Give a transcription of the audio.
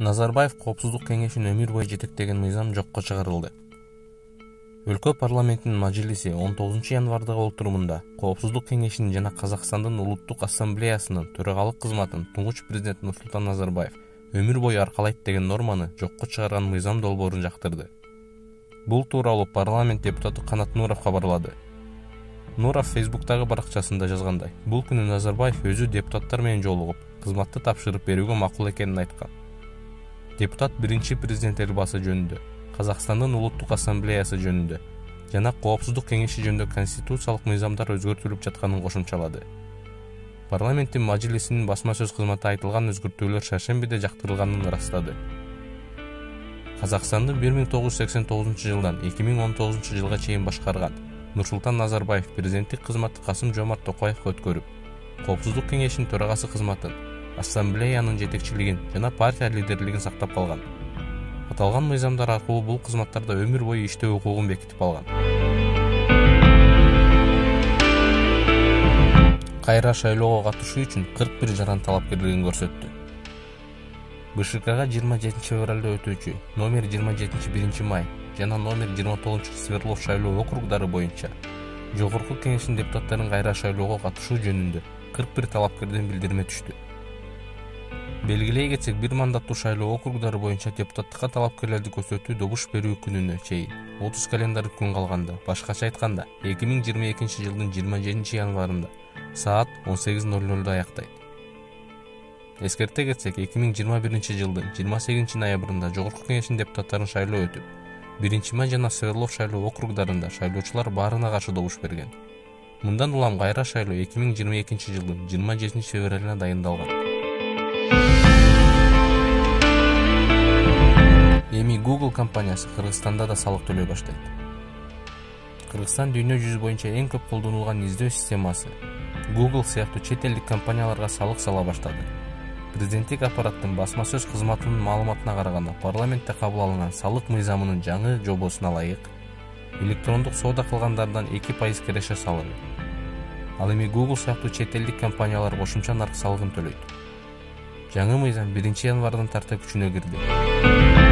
Назарбаев Коопсуздук кеңешин өмүр бою жетектеген мыйзам жокко чыгарылды. Өлкө парламентинин мажлиси 19 январдагы олтурумунда Коопсуздук кеңешинин жана Казакстандын улуттук ассамблеясынын төрагалык кызматын туңгуч президент Нурсултан Назарбаев өмүр бою аркалайт деген норманы жокко чыгарган мыйзам долбоорун жактырды. Бул тууралуу парламент депутаты Канат Нуров кабарлады. Нуров Фейсбуктагы баракчасында жазгандай, бул күнү Назарбаев өзү депутаттар менен жолугуп, кызматты тапшырып берүүгө макул экенин айткан. Депутат биринчи президент Элбасы жөнүндө, Казакстандын улуттук ассамблеясы жөнүндө жана Коопсуздук кеңеши жөнүндө конституциялык мыйзамдар өзгөртүлүп жатканын кошумчалады. Парламенттин мажлисинин басма сөз кызматы айтылган өзгөртүүлөр шаршембиде жактырылганын ырастады. Казакстанды 1989 жылдан 2019 жылга чейин башкарган Нурсултан Назарбаев президенттик кызматты Касым-Жомарт Токаевга өткөрүп, Коопсуздук кеңешинин төрагасы кызматын, ассамблеянын жетекчилигин жана партия лидерлигин сактап калган. Аталган мыйзамдар аркылуу бул кызматтарда өмүр бою иштөө укугун бекитип алган. Кайра шайлоого катышуу үчүн 41 жаран талапкерлигин көрсөттү. БШКга 27 февралда өтүүчү номер 27 1 май жана номер 29 Свердлов шайлоо округдары боюнча Жогорку кеңештин депутаттарын кайра шайлоого катышуу жөнүндө 41 талапкерден билдирме түштү. Белгилей кетсек, бир мандаттуу шайлоо округдары боюнча депутаттыкка талапкерлерди көрсөтүү добуш берүү күнүнө чейин 30 календарь күн калганда, башкача айтканда 2022 жылдын 27 январында саат 18:00 аяктайт. Эскерте кетсек, 2021 жылдын 28 ноябрында Жогорку кеңештин депутаттарын шайлоо өтүп, 1 май жана Свердлов шайлоо округдарында шайлоочулар баарына каршы добуш берген. Мындан улам кайра шайлоо 2022 жылдын 27 февралына дайындалган. Эми Google компаниясы Кыргызстанда да салык төлөй баштайт. Кыргызстан дүйнө жүзү боюнча эң көп колдонулган издөө системасы Google сыяктуу чет элдик компанияларга салык сала баштады. Президенттик аппараттын басма сөз кызматынын маалыматына караганда, парламентте кабыл алынган салык мыйзамынын жаңы жобосуна ылайык электрондук соода кылгандардан 2% кереше салынды. Ал эми Google сыяктуу чет элдик компаниялар кошумча нарк салыгын төлөйт. Жаңы мыйзам 1 январдан тарта күчүнө кирди.